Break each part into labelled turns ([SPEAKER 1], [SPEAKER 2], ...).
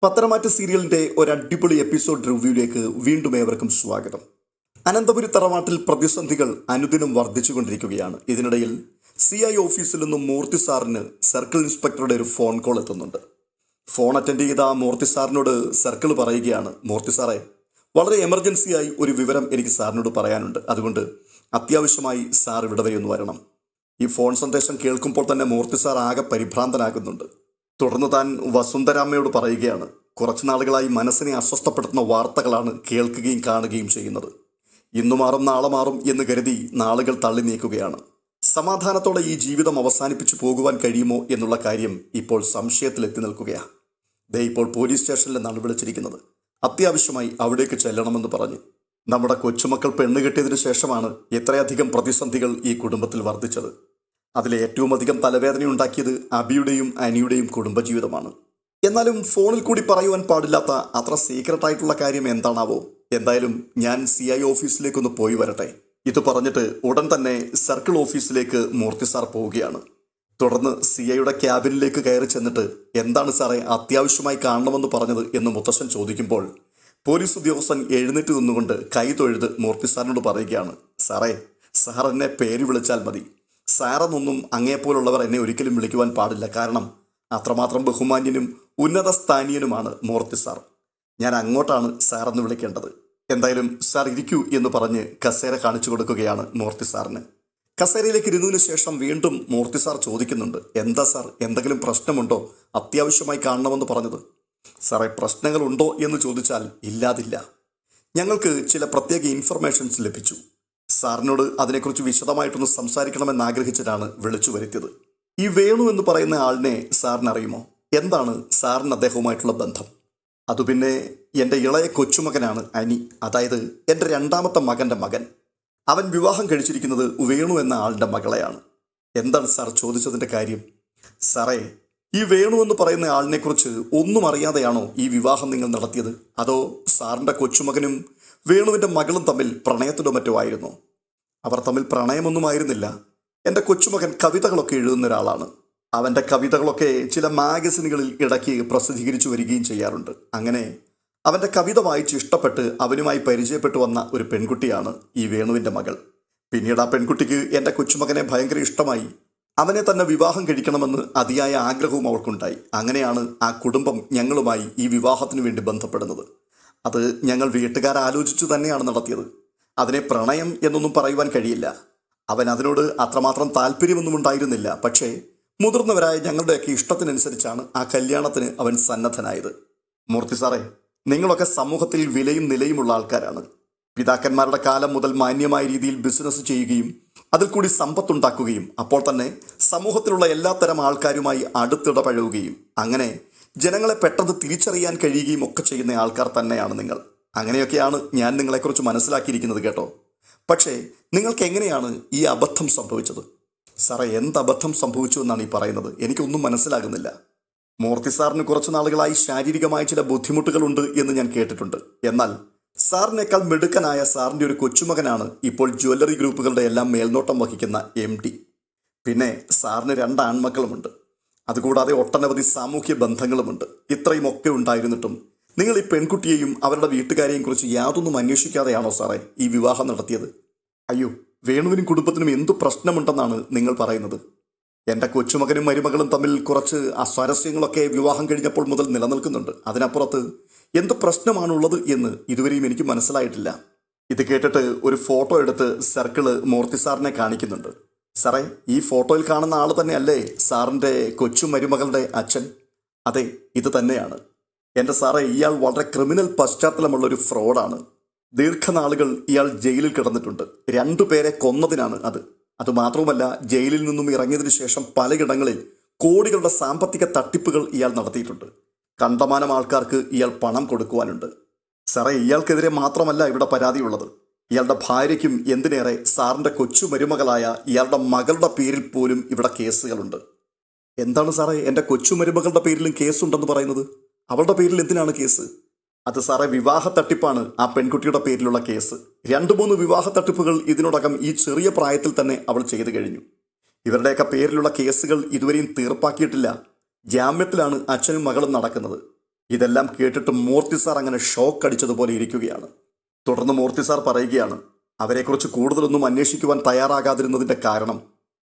[SPEAKER 1] പത്തനംതിട്ട സീരിയലിന്റെ ഒരു അടിപൊളി എപ്പിസോഡ് റിവ്യൂയിലേക്ക് വീണ്ടും ഏവർക്കും സ്വാഗതം. അനന്തപുരി തറവാട്ടിൽ പ്രതിസന്ധികൾ അനുദിനം വർദ്ധിച്ചുകൊണ്ടിരിക്കുകയാണ്. ഇതിനിടയിൽ CI ഓഫീസിൽ നിന്നും മൂർത്തി സാറിന് സർക്കിൾ ഇൻസ്പെക്ടറുടെ ഒരു ഫോൺ കോൾ എത്തുന്നുണ്ട്. ഫോൺ അറ്റൻഡ് ചെയ്ത മൂർത്തി സാറിനോട് സർക്കിൾ പറയുകയാണ്, മൂർത്തി സാറേ, വളരെ എമർജൻസിയായി ഒരു വിവരം എനിക്ക് സാറിനോട് പറയാനുണ്ട്. അതുകൊണ്ട് അത്യാവശ്യമായി സാർ ഇവിടെ വരെ ഒന്ന് വരണം. ഈ ഫോൺ സന്ദേശം കേൾക്കുമ്പോൾ തന്നെ മൂർത്തി സാർ ആകെ പരിഭ്രാന്തനാകുന്നുണ്ട്. തുടർന്ന് താൻ വസുന്ധരാമ്മയോട് പറയുകയാണ്, കുറച്ചു നാളുകളായി മനസ്സിനെ അസ്വസ്ഥപ്പെടുത്തുന്ന വാർത്തകളാണ് കേൾക്കുകയും കാണുകയും ചെയ്യുന്നത്. ഇന്നു മാറും നാളെ മാറും എന്ന് കരുതി നാളുകൾ തള്ളി നീക്കുകയാണ്. സമാധാനത്തോടെ ഈ ജീവിതം അവസാനിപ്പിച്ചു പോകുവാൻ കഴിയുമോ എന്നുള്ള കാര്യം ഇപ്പോൾ സംശയത്തിലെത്തി നിൽക്കുകയാണ്. ഇപ്പോൾ പോലീസ് സ്റ്റേഷനിൽ നിന്നാണ് വിളിച്ചിരിക്കുന്നത്. അത്യാവശ്യമായി അവിടേക്ക് ചെല്ലണമെന്ന് പറഞ്ഞു. നമ്മുടെ കൊച്ചുമക്കൾ പെണ്ണ് കെട്ടിയതിനു ശേഷമാണ് ഇത്രയധികം പ്രതിസന്ധികൾ ഈ കുടുംബത്തിൽ വർദ്ധിച്ചത്. അതിലെ ഏറ്റവും അധികം തലവേദനയുണ്ടാക്കിയത് അബിയുടെയും അനിയുടെയും കുടുംബജീവിതമാണ്. എന്നാലും ഫോണിൽ കൂടി പറയുവാൻ പാടില്ലാത്ത അത്ര സീക്രട്ട് ആയിട്ടുള്ള കാര്യം എന്താണാവോ? എന്തായാലും ഞാൻ CI ഓഫീസിലേക്കൊന്ന് പോയി വരട്ടെ. ഇത് പറഞ്ഞിട്ട് ഉടൻ തന്നെ സർക്കിൾ ഓഫീസിലേക്ക് മൂർത്തി സാർ പോവുകയാണ്. തുടർന്ന് CIയുടെ ക്യാബിനിലേക്ക് കയറി ചെന്നിട്ട്, എന്താണ് സാറേ അത്യാവശ്യമായി കാണണമെന്ന് പറഞ്ഞത് എന്ന് മുത്തശ്ശൻ ചോദിക്കുമ്പോൾ പോലീസ് ഉദ്യോഗസ്ഥൻ എഴുന്നേറ്റ് നിന്നുകൊണ്ട് കൈ തൊഴുത് മൂർത്തി സാറിനോട് പറയുകയാണ്, സാറേ, സാർ എന്നെ പേര് വിളിച്ചാൽ മതി. സാറെന്നൊന്നും അങ്ങേപ്പോലുള്ളവർ എന്നെ ഒരിക്കലും വിളിക്കുവാൻ പാടില്ല. കാരണം അത്രമാത്രം ബഹുമാന്യനും ഉന്നത സ്ഥാനീയനുമാണ് മൂർത്തി സാർ. ഞാൻ അങ്ങോട്ടാണ് സാറെന്ന് വിളിക്കേണ്ടത്. എന്തായാലും സാർ ഇരിക്കൂ എന്ന് പറഞ്ഞ് കസേര കാണിച്ചു കൊടുക്കുകയാണ് മൂർത്തി സാറിന്. കസേരയിലേക്ക് ഇരുന്നതിന് ശേഷം വീണ്ടും മൂർത്തി സാർ ചോദിക്കുന്നുണ്ട്, എന്താ സാർ, എന്തെങ്കിലും പ്രശ്നമുണ്ടോ? അത്യാവശ്യമായി കാണണമെന്ന് പറഞ്ഞത്. സാറേ, പ്രശ്നങ്ങളുണ്ടോ എന്ന് ചോദിച്ചാൽ ഇല്ലാതില്ല. ഞങ്ങൾക്ക് ചില പ്രത്യേക ഇൻഫർമേഷൻസ് ലഭിച്ചു. സാറിനോട് അതിനെക്കുറിച്ച് വിശദമായിട്ടൊന്ന് സംസാരിക്കണമെന്ന് ആഗ്രഹിച്ചിട്ടാണ് വിളിച്ചു വരുത്തിയത്. ഈ വേണു എന്ന് പറയുന്ന ആളിനെ സാറിന് അറിയുമോ? എന്താണ് സാറിന് അദ്ദേഹവുമായിട്ടുള്ള ബന്ധം? അതുപിന്നെ എൻ്റെ ഇളയ കൊച്ചുമകനാണ് അനി, അതായത് എൻ്റെ രണ്ടാമത്തെ മകൻ്റെ മകൻ. അവൻ വിവാഹം കഴിച്ചിരിക്കുന്നത് വേണു എന്ന ആളുടെ മകളെയാണ്. എന്താണ് സാർ ചോദിച്ചതിൻ്റെ കാര്യം? സാറേ, ഈ വേണു എന്ന് പറയുന്ന ആളിനെക്കുറിച്ച് ഒന്നും അറിയാതെയാണോ ഈ വിവാഹം നിങ്ങൾ നടത്തിയത്? അതോ സാറിൻ്റെ കൊച്ചുമകനും വേണുവിൻ്റെ മകളും തമ്മിൽ പ്രണയത്തിലോ മറ്റോ ആയിരുന്നു? അവർ തമ്മിൽ പ്രണയമൊന്നും ആയിരുന്നില്ല. എൻ്റെ കൊച്ചുമകൻ കവിതകളൊക്കെ എഴുതുന്ന ഒരാളാണ്. അവൻ്റെ കവിതകളൊക്കെ ചില മാഗസിനുകളിൽ ഇടയ്ക്ക് പ്രസിദ്ധീകരിച്ചു വരികയും ചെയ്യാറുണ്ട്. അങ്ങനെ അവൻ്റെ കവിത വായിച്ച് ഇഷ്ടപ്പെട്ട് അവനുമായി പരിചയപ്പെട്ടു വന്ന ഒരു പെൺകുട്ടിയാണ് ഈ വേണുവിൻ്റെ മകൾ. പിന്നീട് ആ പെൺകുട്ടിക്ക് എൻ്റെ കൊച്ചുമകനെ ഭയങ്കര ഇഷ്ടമായി. അവനെ തന്നെ വിവാഹം കഴിക്കണമെന്ന് അതിയായ ആഗ്രഹവും അവൾക്കുണ്ടായി. അങ്ങനെയാണ് ആ കുടുംബം ഞങ്ങളുമായി ഈ വിവാഹത്തിന് വേണ്ടി ബന്ധപ്പെടുന്നത്. അത് ഞങ്ങൾ വീട്ടുകാർ ആലോചിച്ചു തന്നെയാണ് നടത്തിയത്. അതിനെ പ്രണയം എന്നൊന്നും പറയുവാൻ കഴിയില്ല. അവൻ അതിനോട് അത്രമാത്രം താല്പര്യമൊന്നും ഉണ്ടായിരുന്നില്ല. പക്ഷേ മുതിർന്നവരായ ഞങ്ങളുടെയൊക്കെ ഇഷ്ടത്തിനനുസരിച്ചാണ് ആ കല്യാണത്തിന് അവൻ സന്നദ്ധനായത്. മൂർത്തി സാറേ, നിങ്ങളൊക്കെ സമൂഹത്തിൽ വിലയും നിലയുമുള്ള ആൾക്കാരാണ്. പിതാക്കന്മാരുടെ കാലം മുതൽ മാന്യമായ രീതിയിൽ ബിസിനസ് ചെയ്യുകയും അതിൽ കൂടി സമ്പത്തുണ്ടാക്കുകയും അപ്പോൾ തന്നെ സമൂഹത്തിലുള്ള എല്ലാത്തരം ആൾക്കാരുമായി അടുത്തിടപഴകുകയും അങ്ങനെ ജനങ്ങളെ പെട്ടെന്ന് തിരിച്ചറിയാൻ കഴിയുകയും ഒക്കെ ചെയ്യുന്ന ആൾക്കാർ തന്നെയാണ് നിങ്ങൾ. അങ്ങനെയൊക്കെയാണ് ഞാൻ നിങ്ങളെക്കുറിച്ച് മനസ്സിലാക്കിയിരിക്കുന്നത് കേട്ടോ. പക്ഷേ നിങ്ങൾക്ക് എങ്ങനെയാണ് ഈ അബദ്ധം സംഭവിച്ചത്? സാറേ, എന്ത് അബദ്ധം സംഭവിച്ചു എന്നാണ് ഈ പറയുന്നത്? എനിക്കൊന്നും മനസ്സിലാകുന്നില്ല. മൂർത്തി സാറിന് കുറച്ച് നാളുകളായി ശാരീരികമായ ചില ബുദ്ധിമുട്ടുകളുണ്ട് എന്ന് ഞാൻ കേട്ടിട്ടുണ്ട്. എന്നാൽ സാറിനേക്കാൾ മിടുക്കനായ സാറിൻ്റെ ഒരു കൊച്ചുമകനാണ് ഇപ്പോൾ ജ്വല്ലറി ഗ്രൂപ്പുകളുടെ എല്ലാം മേൽനോട്ടം വഹിക്കുന്ന MD. പിന്നെ സാറിന് 2 ആൺമക്കളുമുണ്ട്. അതുകൂടാതെ ഒട്ടനവധി സാമൂഹ്യ ബന്ധങ്ങളുമുണ്ട്. ഇത്രയും ഒക്കെ ഉണ്ടായിരുന്നിട്ടും നിങ്ങൾ ഈ പെൺകുട്ടിയെയും അവരുടെ വീട്ടുകാരെയും കുറിച്ച് യാതൊന്നും അന്വേഷിക്കാതെയാണോ സാറേ ഈ വിവാഹം നടത്തിയത്? അയ്യോ, വേണുവിനും കുടുംബത്തിനും എന്തു പ്രശ്നമുണ്ടെന്നാണ് നിങ്ങൾ പറയുന്നത്? എൻ്റെ കൊച്ചുമകനും മരുമകളും തമ്മിൽ കുറച്ച് അസ്വാരസ്യങ്ങളൊക്കെ വിവാഹം കഴിഞ്ഞപ്പോൾ മുതൽ നിലനിൽക്കുന്നുണ്ട്. അതിനപ്പുറത്ത് എന്ത് പ്രശ്നമാണുള്ളത് എന്ന് ഇതുവരെയും എനിക്ക് മനസ്സിലായിട്ടില്ല. ഇത് കേട്ടിട്ട് ഒരു ഫോട്ടോ എടുത്ത് സർക്കിള് മൂർത്തി സാറിനെ കാണിക്കുന്നുണ്ട്. സാറേ, ഈ ഫോട്ടോയിൽ കാണുന്ന ആൾ തന്നെയല്ലേ സാറിൻ്റെ കൊച്ചു മരുമകളുടെ അച്ഛൻ? അതെ, ഇത് തന്നെയാണ്. എൻ്റെ സാറേ, ഇയാൾ വളരെ ക്രിമിനൽ പശ്ചാത്തലമുള്ളൊരു ഫ്രോഡാണ്. ദീർഘനാളുകൾ ഇയാൾ ജയിലിൽ കിടന്നിട്ടുണ്ട്. 2 പേരെ കൊന്നതിനാണ് അത്. അതുമാത്രവുമല്ല, ജയിലിൽ നിന്നും ഇറങ്ങിയതിനു ശേഷം പലയിടങ്ങളിൽ കോടികളുടെ സാമ്പത്തിക തട്ടിപ്പുകൾ ഇയാൾ നടത്തിയിട്ടുണ്ട്. കണ്ടമാനം ആൾക്കാർക്ക് ഇയാൾ പണം കൊടുക്കുവാനുണ്ട്. സാറേ, ഇയാൾക്കെതിരെ മാത്രമല്ല ഇവിടെ പരാതിയുള്ളത്. ഇയാളുടെ ഭാര്യയ്ക്കും എന്തിനേറെ സാറിൻ്റെ കൊച്ചു മരുമകളായ ഇയാളുടെ മകളുടെ പേരിൽ പോലും ഇവിടെ കേസുകളുണ്ട്. എന്താണ് സാറേ എൻ്റെ കൊച്ചു മരുമകളുടെ പേരിലും കേസുണ്ടെന്ന് പറയുന്നത്? അവളുടെ പേരിൽ എന്തിനാണ് കേസ്? അത് സാറേ, വിവാഹ തട്ടിപ്പാണ് ആ പെൺകുട്ടിയുടെ പേരിലുള്ള കേസ്. 2-3 വിവാഹ തട്ടിപ്പുകൾ ഇതിനോടകം ഈ ചെറിയ പ്രായത്തിൽ തന്നെ അവൾ ചെയ്തു കഴിഞ്ഞു. ഇവരുടെയൊക്കെ പേരിലുള്ള കേസുകൾ ഇതുവരെയും തീർപ്പാക്കിയിട്ടില്ല. ജാമ്യത്തിലാണ് അച്ഛനും മകളും നടക്കുന്നത്. ഇതെല്ലാം കേട്ടിട്ട് മൂർത്തി സാർ അങ്ങനെ ഷോക്ക് അടിച്ചതുപോലെ ഇരിക്കുകയാണ്. തുടർന്ന് മൂർത്തി സാർ പറയുകയാണ്, അവരെക്കുറിച്ച് കൂടുതലൊന്നും അന്വേഷിക്കുവാൻ തയ്യാറാകാതിരുന്നതിൻ്റെ കാരണം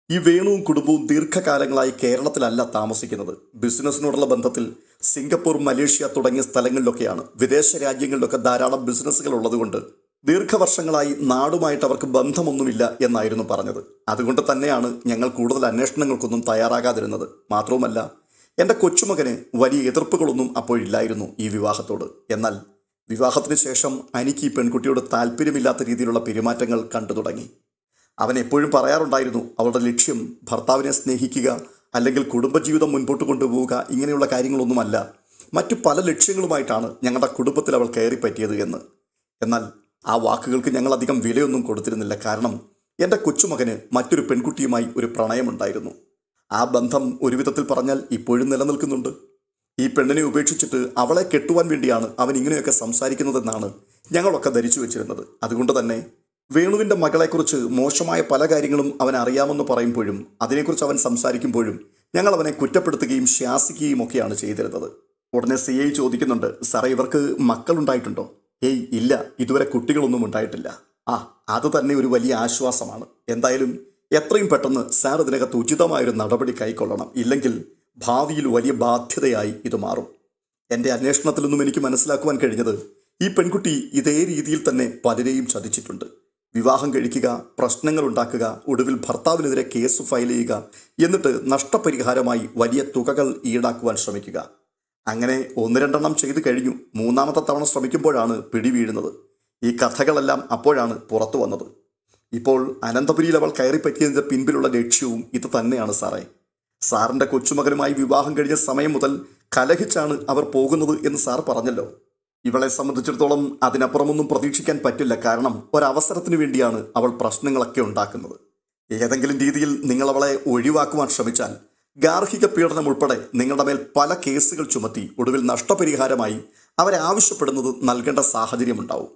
[SPEAKER 1] ഈ വേണുവും കുടുംബവും ദീർഘകാലങ്ങളായി കേരളത്തിലല്ല താമസിക്കുന്നത്. ബിസിനസ്സിനോടുള്ള ബന്ധത്തിൽ സിംഗപ്പൂർ, മലേഷ്യ തുടങ്ങിയ സ്ഥലങ്ങളിലൊക്കെയാണ്. വിദേശ രാജ്യങ്ങളിലൊക്കെ ധാരാളം ബിസിനസ്സുകൾ ഉള്ളതുകൊണ്ട് ദീർഘവർഷങ്ങളായി നാടുമായിട്ട് അവർക്ക് ബന്ധമൊന്നുമില്ല എന്നായിരുന്നു പറഞ്ഞത്. അതുകൊണ്ട് തന്നെയാണ് ഞങ്ങൾ കൂടുതൽ അന്വേഷണങ്ങൾക്കൊന്നും തയ്യാറാകാതിരുന്നത്. മാത്രവുമല്ല, എൻ്റെ കൊച്ചുമകന് വലിയ എതിർപ്പുകളൊന്നും അപ്പോഴില്ലായിരുന്നു ഈ വിവാഹത്തോട്. എന്നാൽ വിവാഹത്തിന് ശേഷം എനിക്ക് ഈ പെൺകുട്ടിയോട് താല്പര്യമില്ലാത്ത രീതിയിലുള്ള പെരുമാറ്റങ്ങൾ കണ്ടു തുടങ്ങി. അവൻ എപ്പോഴും പറയാറുണ്ടായിരുന്നു, അവളുടെ ലക്ഷ്യം ഭർത്താവിനെ സ്നേഹിക്കുക അല്ലെങ്കിൽ കുടുംബജീവിതം മുൻപോട്ട് കൊണ്ടുപോവുക, ഇങ്ങനെയുള്ള കാര്യങ്ങളൊന്നുമല്ല, മറ്റു പല ലക്ഷ്യങ്ങളുമായിട്ടാണ് ഞങ്ങളുടെ കുടുംബത്തിൽ അവൾ കയറി പറ്റിയത് എന്ന്. എന്നാൽ ആ വാക്കുകൾക്ക് ഞങ്ങൾ അധികം വിലയൊന്നും കൊടുത്തിരുന്നില്ല. കാരണം എൻ്റെ കൊച്ചുമകന് മറ്റൊരു പെൺകുട്ടിയുമായി ഒരു പ്രണയമുണ്ടായിരുന്നു. ആ ബന്ധം ഒരു വിധത്തിൽ പറഞ്ഞാൽ ഇപ്പോഴും നിലനിൽക്കുന്നുണ്ട്. ഈ പെണ്ണിനെ ഉപേക്ഷിച്ചിട്ട് അവളെ കെട്ടുവാൻ വേണ്ടിയാണ് അവൻ ഇങ്ങനെയൊക്കെ സംസാരിക്കുന്നതെന്നാണ് ഞങ്ങളൊക്കെ ധരിച്ചു വെച്ചിരുന്നത്. അതുകൊണ്ട് തന്നെ വേണുവിൻ്റെ മകളെക്കുറിച്ച് മോശമായ പല കാര്യങ്ങളും അവൻ അറിയാമെന്ന് പറയുമ്പോഴും അതിനെക്കുറിച്ച് അവൻ സംസാരിക്കുമ്പോഴും ഞങ്ങൾ അവനെ കുറ്റപ്പെടുത്തുകയും ശാസിക്കുകയും ഒക്കെയാണ് ചെയ്തിരുന്നത്. ഉടനെ CI ചോദിക്കുന്നുണ്ട്, സാറേ ഇവർക്ക് മക്കളുണ്ടായിട്ടുണ്ടോ? ഏയ് ഇല്ല, ഇതുവരെ കുട്ടികളൊന്നും ഉണ്ടായിട്ടില്ല. അത് തന്നെ ഒരു വലിയ ആശ്വാസമാണ്. എന്തായാലും എത്രയും പെട്ടെന്ന് സാർ ഇതിനകത്ത് ഉചിതമായൊരു നടപടി കൈക്കൊള്ളണം. ഇല്ലെങ്കിൽ ഭാവിയിൽ വലിയ ബാധ്യതയായി ഇത് മാറും. എൻ്റെ അന്വേഷണത്തിൽ നിന്നും എനിക്ക് മനസ്സിലാക്കുവാൻ കഴിഞ്ഞത് ഈ പെൺകുട്ടി ഇതേ രീതിയിൽ തന്നെ പലരെയും ചതിച്ചിട്ടുണ്ട്. വിവാഹം കഴിക്കുക, പ്രശ്നങ്ങൾ ഉണ്ടാക്കുക, ഒടുവിൽ ഭർത്താവിനെതിരെ കേസ് ഫയൽ ചെയ്യുക, എന്നിട്ട് നഷ്ടപരിഹാരമായി വലിയ തുകകൾ ഈടാക്കുവാൻ ശ്രമിക്കുക. അങ്ങനെ 1-2 ചെയ്തു കഴിഞ്ഞു. 3-ാമത്തെ തവണ ശ്രമിക്കുമ്പോഴാണ് പിടിവീഴുന്നത്. ഈ കഥകളെല്ലാം അപ്പോഴാണ് പുറത്തു വന്നത്. ഇപ്പോൾ അനന്തപുരിയിൽ അവൾ കയറിപ്പറ്റിയതിൻ്റെ പിൻപിലുള്ള ലക്ഷ്യവും ഇത് തന്നെയാണ് സാറേ. സാറിൻ്റെ കൊച്ചുമകനുമായി വിവാഹം കഴിഞ്ഞ സമയം മുതൽ കലഹിച്ചാണ് അവർ പോകുന്നത് എന്ന് സാർ പറഞ്ഞല്ലോ. ഇവളെ സംബന്ധിച്ചിടത്തോളം അതിനപ്പുറമൊന്നും പ്രതീക്ഷിക്കാൻ പറ്റില്ല. കാരണം ഒരവസരത്തിന് വേണ്ടിയാണ് അവൾ പ്രശ്നങ്ങളൊക്കെ ഉണ്ടാക്കുന്നത്. ഏതെങ്കിലും രീതിയിൽ നിങ്ങൾ അവളെ ഒഴിവാക്കുവാൻ ശ്രമിച്ചാൽ ഗാർഹിക പീഡനം ഉൾപ്പെടെ നിങ്ങളുടെ മേൽ പല കേസുകൾ ചുമത്തി ഒടുവിൽ നഷ്ടപരിഹാരമായി അവരെ ആവശ്യപ്പെടുന്നത് നൽകേണ്ട സാഹചര്യമുണ്ടാവും.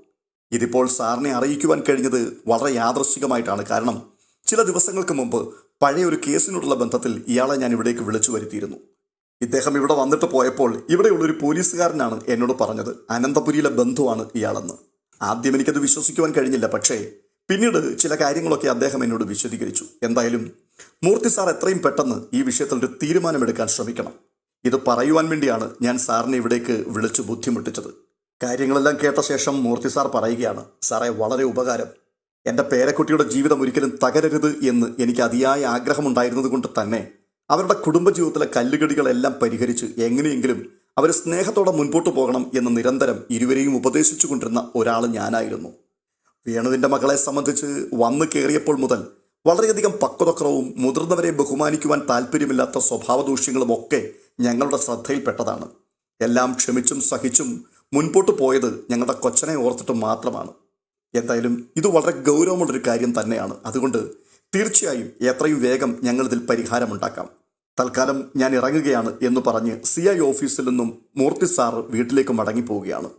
[SPEAKER 1] ഇതിപ്പോൾ സാറിനെ അറിയിക്കുവാൻ കഴിഞ്ഞത് വളരെ യാദൃശ്ചികമായിട്ടാണ്. കാരണം ചില ദിവസങ്ങൾക്ക് മുമ്പ് പഴയ ഒരു കേസിനോടുള്ള ബന്ധത്തിൽ ഇയാളെ ഞാൻ ഇവിടേക്ക് വിളിച്ചു വരുത്തിയിരുന്നു. ഇദ്ദേഹം ഇവിടെ വന്നിട്ട് പോയപ്പോൾ ഇവിടെയുള്ളൊരു പോലീസുകാരനാണ് എന്നോട് പറഞ്ഞത് അനന്തപുരിയിലെ ബന്ധുവാണ് ഇയാളെന്ന്. ആദ്യം എനിക്കത് വിശ്വസിക്കുവാൻ കഴിഞ്ഞില്ല. പക്ഷേ പിന്നീട് ചില കാര്യങ്ങളൊക്കെ അദ്ദേഹം എന്നോട് വിശദീകരിച്ചു. എന്തായാലും മൂർത്തി സാർ എത്രയും പെട്ടെന്ന് ഈ വിഷയത്തിൽ ഒരു തീരുമാനമെടുക്കാൻ ശ്രമിക്കണം. ഇത് പറയുവാൻ വേണ്ടിയാണ് ഞാൻ സാറിനെ ഇവിടേക്ക് വിളിച്ചു ബുദ്ധിമുട്ടിച്ചത്. കാര്യങ്ങളെല്ലാം കേട്ട ശേഷം മൂർത്തി സാർ പറയുകയാണ്, സാറേ വളരെ ഉപകാരം. എൻ്റെ പേരക്കുട്ടിയുടെ ജീവിതം ഒരിക്കലും തകരരുത് എന്ന് എനിക്ക് അതിയായ ആഗ്രഹമുണ്ടായിരുന്നത് കൊണ്ട് തന്നെ അവരുടെ കുടുംബജീവിതത്തിലെ കല്ലുകടികളെല്ലാം പരിഹരിച്ച് എങ്ങനെയെങ്കിലും അവർ സ്നേഹത്തോടെ മുൻപോട്ട് പോകണം എന്ന് നിരന്തരം ഇരുവരെയും ഉപദേശിച്ചു കൊണ്ടിരുന്ന ഒരാൾ ഞാനായിരുന്നു. വേണുവിൻ്റെ മകളെ സംബന്ധിച്ച് വന്നു കയറിയപ്പോൾ മുതൽ വളരെയധികം പക്വതക്കുറവും മുതിർന്നവരെ ബഹുമാനിക്കുവാൻ താല്പര്യമില്ലാത്ത സ്വഭാവദൂഷ്യങ്ങളും ഒക്കെ ഞങ്ങളുടെ ശ്രദ്ധയിൽപ്പെട്ടതാണ്. എല്ലാം ക്ഷമിച്ചും സഹിച്ചും മുൻപോട്ട് പോയത് ഞങ്ങളുടെ കൊച്ചനെ ഓർത്തിട്ട് മാത്രമാണ്. എന്തായാലും ഇത് വളരെ ഗൗരവമുള്ളൊരു കാര്യം തന്നെയാണ്. അതുകൊണ്ട് തീർച്ചയായും എത്രയും വേഗം ഞങ്ങളിതിൽ പരിഹാരമുണ്ടാക്കാം. തൽക്കാലം ഞാൻ ഇറങ്ങുകയാണ് എന്ന് പറഞ്ഞ് CI ഓഫീസിൽ നിന്നും മൂർത്തി സാർ വീട്ടിലേക്ക് മടങ്ങിപ്പോവുകയാണ്.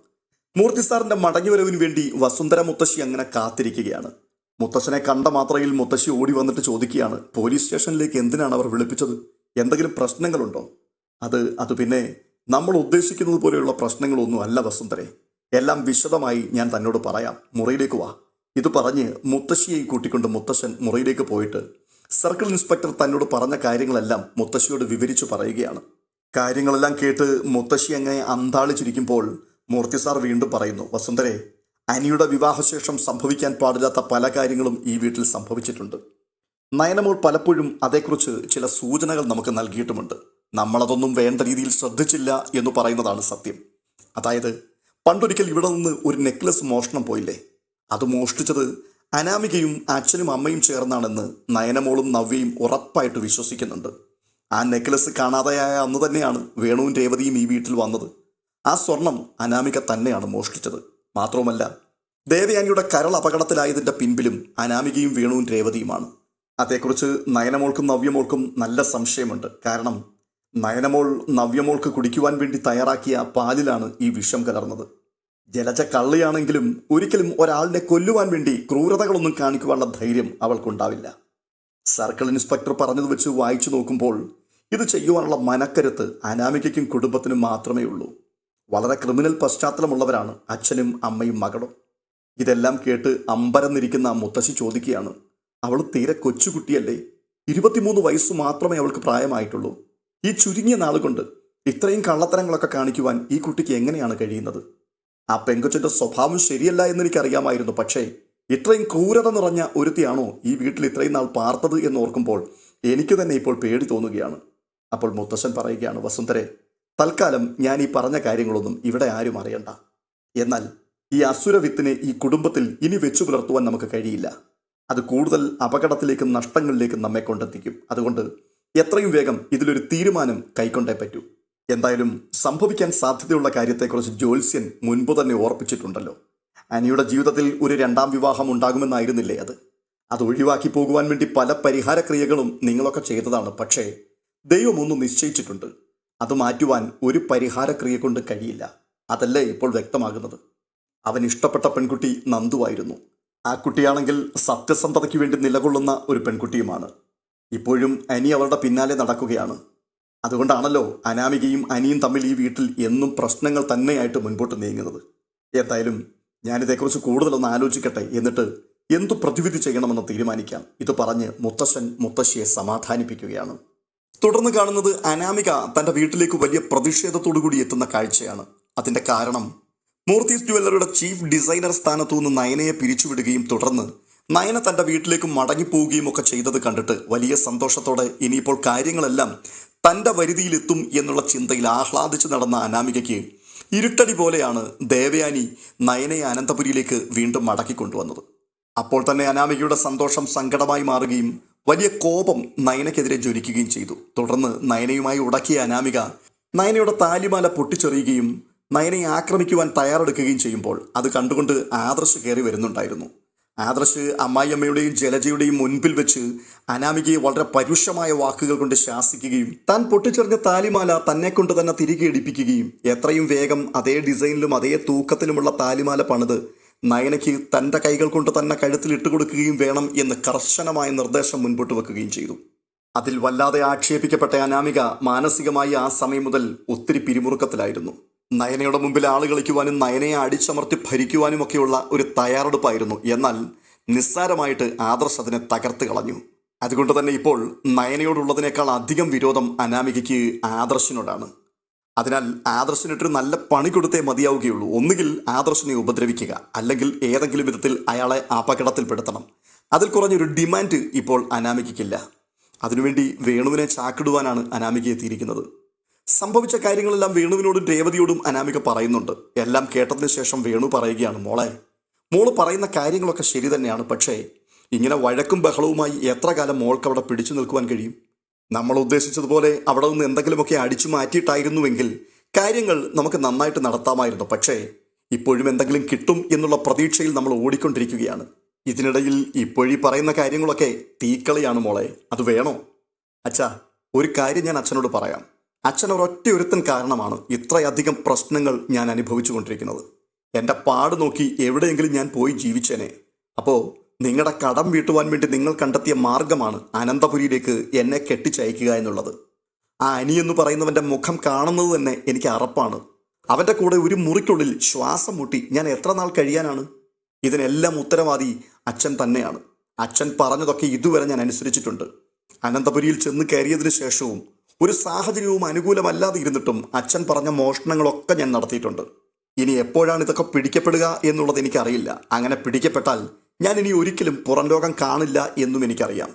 [SPEAKER 1] മൂർത്തി സാറിൻ്റെ മടങ്ങിവരവിന് വേണ്ടി വസുന്ധര മുത്തശ്ശി അങ്ങനെ കാത്തിരിക്കുകയാണ്. മുത്തശ്ശനെ കണ്ട മാത്രയിൽ മുത്തശ്ശി ഓടി വന്നിട്ട് ചോദിക്കുകയാണ്, പോലീസ് സ്റ്റേഷനിലേക്ക് എന്തിനാണ് അവർ വിളിപ്പിച്ചത്? എന്തെങ്കിലും പ്രശ്നങ്ങളുണ്ടോ? അത് പിന്നെ നമ്മൾ ഉദ്ദേശിക്കുന്നത് പോലെയുള്ള പ്രശ്നങ്ങളൊന്നും അല്ല വസുന്ധരെ. എല്ലാം വിശദമായി ഞാൻ തന്നോട് പറയാം. മുറിയിലേക്ക് വാ. ഇത് പറഞ്ഞ് മുത്തശ്ശിയെയും കൂട്ടിക്കൊണ്ട് മുത്തശ്ശൻ മുറിയിലേക്ക് പോയിട്ട് സർക്കിൾ ഇൻസ്പെക്ടർ തന്നോട് പറഞ്ഞ കാര്യങ്ങളെല്ലാം മുത്തശ്ശിയോട് വിവരിച്ചു പറയുകയാണ്. കാര്യങ്ങളെല്ലാം കേട്ട് മുത്തശ്ശി അങ്ങനെ അന്താളിച്ചിരിക്കുമ്പോൾ മൂർത്തി സാർ വീണ്ടും പറയുന്നു, വസുന്ധരെ, അനിയുടെ വിവാഹശേഷം സംഭവിക്കാൻ പാടില്ലാത്ത പല കാര്യങ്ങളും ഈ വീട്ടിൽ സംഭവിച്ചിട്ടുണ്ട്. നയനമോൾ പലപ്പോഴും അതേക്കുറിച്ച് ചില സൂചനകൾ നമുക്ക് നൽകിയിട്ടുമുണ്ട്. നമ്മളതൊന്നും വേണ്ട രീതിയിൽ ശ്രദ്ധിച്ചില്ല എന്ന് പറയുന്നതാണ് സത്യം. അതായത് പണ്ടൊരിക്കൽ ഇവിടെ നിന്ന് ഒരു നെക്ലസ് മോഷണം പോയില്ലേ? അത് മോഷ്ടിച്ചത് അനാമികയും അച്ഛനും അമ്മയും ചേർന്നാണെന്ന് നയനമോളും നവ്യയും ഉറപ്പായിട്ട് വിശ്വസിക്കുന്നുണ്ട്. ആ നെക്ലസ് കാണാതെയായ അന്ന് തന്നെയാണ് വേണുവും രേവതിയും ഈ വീട്ടിൽ വന്നത്. ആ സ്വർണം അനാമിക തന്നെയാണ് മോഷ്ടിച്ചത്. മാത്രവുമല്ല, ദേവയാനിയുടെ കരൾ അപകടത്തിലായതിൻ്റെ പിൻപിലും അനാമികയും വേണുവും രേവതിയുമാണ്. അതേക്കുറിച്ച് നയനമോൾക്കും നവ്യമോൾക്കും നല്ല സംശയമുണ്ട്. കാരണം നയനമോൾ നവ്യമോൾക്ക് കുടിക്കുവാൻ വേണ്ടി തയ്യാറാക്കിയ പാലിലാണ് ഈ വിഷം കലർന്നത്. ജലജ കള്ളിയാണെങ്കിലും ഒരിക്കലും ഒരാളിനെ കൊല്ലുവാൻ വേണ്ടി ക്രൂരതകളൊന്നും കാണിക്കുവാനുള്ള ധൈര്യം അവൾക്കുണ്ടാവില്ല. സർക്കിൾ ഇൻസ്പെക്ടർ പറഞ്ഞത് വെച്ച് വായിച്ചു നോക്കുമ്പോൾ ഇത് ചെയ്യുവാനുള്ള മനക്കരുത്ത് അനാമികയ്ക്കും കുടുംബത്തിനും മാത്രമേ ഉള്ളൂ. വളരെ ക്രിമിനൽ പശ്ചാത്തലമുള്ളവരാണ് അച്ഛനും അമ്മയും മകളും. ഇതെല്ലാം കേട്ട് അമ്പരന്നിരിക്കുന്ന മുത്തശ്ശി ചോദിക്കുകയാണ്, അവൾ തീരെ കൊച്ചുകുട്ടിയല്ലേ? 23 വയസ്സ് മാത്രമേ അവൾക്ക് പ്രായമായിട്ടുള്ളൂ. ഈ ചുരുങ്ങിയ നാളുകൊണ്ട് ഇത്രയും കള്ളത്തരങ്ങളൊക്കെ കാണിക്കുവാൻ ഈ കുട്ടിക്ക് എങ്ങനെയാണ് കഴിയുന്നത്? ആ പെങ്കൊച്ചിൻ്റെ സ്വഭാവം ശരിയല്ല എന്നെനിക്കറിയാമായിരുന്നു. പക്ഷേ ഇത്രയും ക്രൂരത നിറഞ്ഞ ഒരുത്തിയാണോ ഈ വീട്ടിൽ ഇത്രയും നാൾ പാർത്തത് എന്നോർക്കുമ്പോൾ എനിക്ക് തന്നെ ഇപ്പോൾ പേടി തോന്നുകയാണ്. അപ്പോൾ മുത്തശ്ശൻ പറയുകയാണ്, വസുന്ധരെ, തൽക്കാലം ഞാൻ ഈ പറഞ്ഞ കാര്യങ്ങളൊന്നും ഇവിടെ ആരും അറിയണ്ട. എന്നാൽ ഈ അസുരവിത്തിനെ ഈ കുടുംബത്തിൽ ഇനി വെച്ചു പുലർത്തുവാൻ നമുക്ക് കഴിയില്ല. അത് കൂടുതൽ അപകടത്തിലേക്കും നഷ്ടങ്ങളിലേക്കും നമ്മെ കൊണ്ടെത്തിക്കും. അതുകൊണ്ട് എത്രയും വേഗം ഇതിലൊരു തീരുമാനം കൈക്കൊണ്ടേ പറ്റൂ. എന്തായാലും സംഭവിക്കാൻ സാധ്യതയുള്ള കാര്യത്തെക്കുറിച്ച് ജ്യോത്സ്യൻ മുൻപ് തന്നെ ഓർപ്പിച്ചിട്ടുണ്ടല്ലോ. അനിയുടെ ജീവിതത്തിൽ ഒരു 2ാം വിവാഹം ഉണ്ടാകുമെന്നായിരുന്നില്ലേ അത് ഒഴിവാക്കി പോകുവാൻ വേണ്ടി പല പരിഹാരക്രിയകളും നിങ്ങളൊക്കെ ചെയ്തതാണ്. പക്ഷേ ദൈവം ഒന്ന് നിശ്ചയിച്ചിട്ടുണ്ട്. അത് മാറ്റുവാൻ ഒരു പരിഹാരക്രിയ കൊണ്ട് കഴിയില്ല. അതല്ലേ ഇപ്പോൾ വ്യക്തമാകുന്നത്. അവൻ ഇഷ്ടപ്പെട്ട പെൺകുട്ടി നന്ദുവായിരുന്നു. ആ കുട്ടിയാണെങ്കിൽ സത്യസന്ധതയ്ക്ക് വേണ്ടി നിലകൊള്ളുന്ന ഒരു പെൺകുട്ടിയുമാണ്. ഇപ്പോഴും അനി അവളുടെ പിന്നാലെ നടക്കുകയാണ്. അതുകൊണ്ടാണല്ലോ അനാമികയും അനിയും തമ്മിൽ ഈ വീട്ടിൽ എന്നും പ്രശ്നങ്ങൾ തന്നെയായിട്ട് മുൻപോട്ട് നീങ്ങുന്നത്. എന്തായാലും ഞാനിതേക്കുറിച്ച് കൂടുതലൊന്ന് ആലോചിക്കട്ടെ, എന്നിട്ട് എന്തു പ്രതിവിധി ചെയ്യണമെന്ന് തീരുമാനിക്കാം. ഇത് പറഞ്ഞ് മുത്തശ്ശൻ മുത്തശ്ശിയെ സമാധാനിപ്പിക്കുകയാണ്. തുടർന്ന് കാണുന്നത് അനാമിക തൻ്റെ വീട്ടിലേക്ക് വലിയ പ്രതിഷേധത്തോടു കൂടി എത്തുന്ന കാഴ്ചയാണ്. അതിൻ്റെ കാരണം മൂർത്തീസ് ജ്വല്ലറിയുടെ ചീഫ് ഡിസൈനർ സ്ഥാനത്തു നിന്ന് നയനയെ പിരിച്ചുവിടുകയും തുടർന്ന് നയന തൻ്റെ വീട്ടിലേക്ക് മടങ്ങിപ്പോവുകയും ഒക്കെ ചെയ്തത് കണ്ടിട്ട് വലിയ സന്തോഷത്തോടെ ഇനിയിപ്പോൾ കാര്യങ്ങളെല്ലാം തൻ്റെ വരുതിയിലെത്തും എന്നുള്ള ചിന്തയിൽ ആഹ്ലാദിച്ച് നടന്ന അനാമികയ്ക്ക് ഇരുട്ടടി പോലെയാണ് ദേവയാനി നയനയെ അനന്തപുരിയിലേക്ക് വീണ്ടും മടക്കിക്കൊണ്ടുവന്നത്. അപ്പോൾ തന്നെ അനാമികയുടെ സന്തോഷം സങ്കടമായി മാറുകയും വലിയ കോപം നയനയ്ക്കെതിരെ ജ്വലിക്കുകയും ചെയ്തു. തുടർന്ന് നയനയുമായി ഉടക്കിയ അനാമിക നയനയുടെ താലിമാല പൊട്ടിച്ചെറിയുകയും നയനയെ ആക്രമിക്കുവാൻ തയ്യാറെടുക്കുകയും ചെയ്യുമ്പോൾ അത് കണ്ടുകൊണ്ട് ആദർശ് കയറി വരുന്നുണ്ടായിരുന്നു. ആദർശ് അമ്മായിയമ്മയുടെയും ജലജയുടെയും മുൻപിൽ വെച്ച് അനാമികയെ വളരെ പരുഷമായ വാക്കുകൾ കൊണ്ട് ശാസിക്കുകയും താൻ പൊട്ടിച്ചെറിഞ്ഞ താലിമാല തന്നെ കൊണ്ട് തന്നെ തിരികെ ഇടിപ്പിക്കുകയും എത്രയും വേഗം അതേ ഡിസൈനിലും അതേ തൂക്കത്തിലുമുള്ള താലിമാല പണിത് നയനയ്ക്ക് തൻ്റെ കൈകൾ കൊണ്ട് തന്നെ കഴുത്തിൽ ഇട്ടുകൊടുക്കുകയും വേണം എന്ന് കർശനമായ നിർദ്ദേശം മുൻപോട്ട് വെക്കുകയും ചെയ്തു. അതിൽ വല്ലാതെ ആക്ഷേപിക്കപ്പെട്ട അനാമിക മാനസികമായി ആ സമയം മുതൽ ഒത്തിരി പിരിമുറുക്കത്തിലായിരുന്നു. നയനയുടെ മുമ്പിൽ ആള് കളിക്കുവാനും നയനയെ അടിച്ചമർത്തി ഭരിക്കുവാനുമൊക്കെയുള്ള ഒരു തയ്യാറെടുപ്പായിരുന്നു. എന്നാൽ നിസ്സാരമായിട്ട് ആദർശ് അതിനെ തകർത്ത് കളഞ്ഞു. അതുകൊണ്ട് തന്നെ ഇപ്പോൾ നയനയോടുള്ളതിനേക്കാൾ അധികം വിരോധം അനാമികയ്ക്ക് ആദർശിനോടാണ്. അതിനാൽ ആദർശിനിട്ടൊരു നല്ല പണി കൊടുത്തേ മതിയാവുകയുള്ളൂ. ഒന്നുകിൽ ആദർശിനെ ഉപദ്രവിക്കുക, അല്ലെങ്കിൽ ഏതെങ്കിലും വിധത്തിൽ അയാളെ അപകടത്തിൽപ്പെടുത്തണം. അതിൽ കുറഞ്ഞൊരു ഡിമാൻഡ് ഇപ്പോൾ അനാമികയ്ക്കില്ല. അതിനുവേണ്ടി വേണുവിനെ ചാക്കിടുവാനാണ് അനാമിക എത്തിയിരിക്കുന്നത്. സംഭവിച്ച കാര്യങ്ങളെല്ലാം വേണുവിനോടും രേവതിയോടും അനാമിക പറയുന്നുണ്ട്. എല്ലാം കേട്ടതിന് ശേഷം വേണു പറയുകയാണ്, മോള് പറയുന്ന കാര്യങ്ങളൊക്കെ ശരി തന്നെയാണ്. പക്ഷേ ഇങ്ങനെ വഴക്കും ബഹളവുമായി എത്ര കാലം മോൾക്ക് അവിടെ പിടിച്ചു നിൽക്കുവാൻ കഴിയും? നമ്മൾ ഉദ്ദേശിച്ചതുപോലെ അവിടെ നിന്ന് എന്തെങ്കിലുമൊക്കെ അടിച്ചു മാറ്റിയിട്ടായിരുന്നുവെങ്കിൽ കാര്യങ്ങൾ നമുക്ക് നന്നായിട്ട് നടത്താമായിരുന്നു. പക്ഷേ ഇപ്പോഴും എന്തെങ്കിലും കിട്ടും എന്നുള്ള പ്രതീക്ഷയിൽ നമ്മൾ ഓടിക്കൊണ്ടിരിക്കുകയാണ്. ഇതിനിടയിൽ ഇപ്പോഴീ പറയുന്ന കാര്യങ്ങളൊക്കെ തീക്കളിയാണ് മോളെ. അത് വേണോ? അച്ഛാ, ഒരു കാര്യം ഞാൻ അച്ഛനോട് പറയാം. അച്ഛൻ ഒരൊറ്റ ഒരുത്തൻ കാരണമാണ് ഇത്രയധികം പ്രശ്നങ്ങൾ ഞാൻ അനുഭവിച്ചു കൊണ്ടിരിക്കുന്നത്. എൻ്റെ പാട് നോക്കി എവിടെയെങ്കിലും ഞാൻ പോയി ജീവിച്ചേനെ. അപ്പോൾ നിങ്ങളുടെ കടം വീട്ടുവാൻ വേണ്ടി നിങ്ങൾ കണ്ടെത്തിയ മാർഗമാണ് അനന്തപുരിയിലേക്ക് എന്നെ കെട്ടിച്ചയക്കുക എന്നുള്ളത്. ആ അനിയെന്ന് പറയുന്നവൻ്റെ മുഖം കാണുന്നത് തന്നെ എനിക്ക് അറപ്പാണ്. അവൻ്റെ കൂടെ ഒരു മുറിക്കുള്ളിൽ ശ്വാസം മുട്ടി ഞാൻ എത്ര നാൾ കഴിയാനാണ്? ഇതിനെല്ലാം ഉത്തരവാദി അച്ഛൻ തന്നെയാണ്. അച്ഛൻ പറഞ്ഞതൊക്കെ ഇതുവരെ ഞാൻ അനുസരിച്ചിട്ടുണ്ട്. അനന്തപുരിയിൽ ചെന്ന് കയറിയതിനു ശേഷവും ഒരു സാഹചര്യവും അനുകൂലമല്ലാതെ ഇരുന്നിട്ടും അച്ഛൻ പറഞ്ഞ മോഷണങ്ങളൊക്കെ ഞാൻ നടത്തിയിട്ടുണ്ട്. ഇനി എപ്പോഴാണ് ഇതൊക്കെ പിടിക്കപ്പെടുക എന്നുള്ളത് എനിക്കറിയില്ല. അങ്ങനെ പിടിക്കപ്പെട്ടാൽ ഞാൻ ഇനി ഒരിക്കലും പുറം ലോകം കാണില്ല എന്നും എനിക്കറിയാം.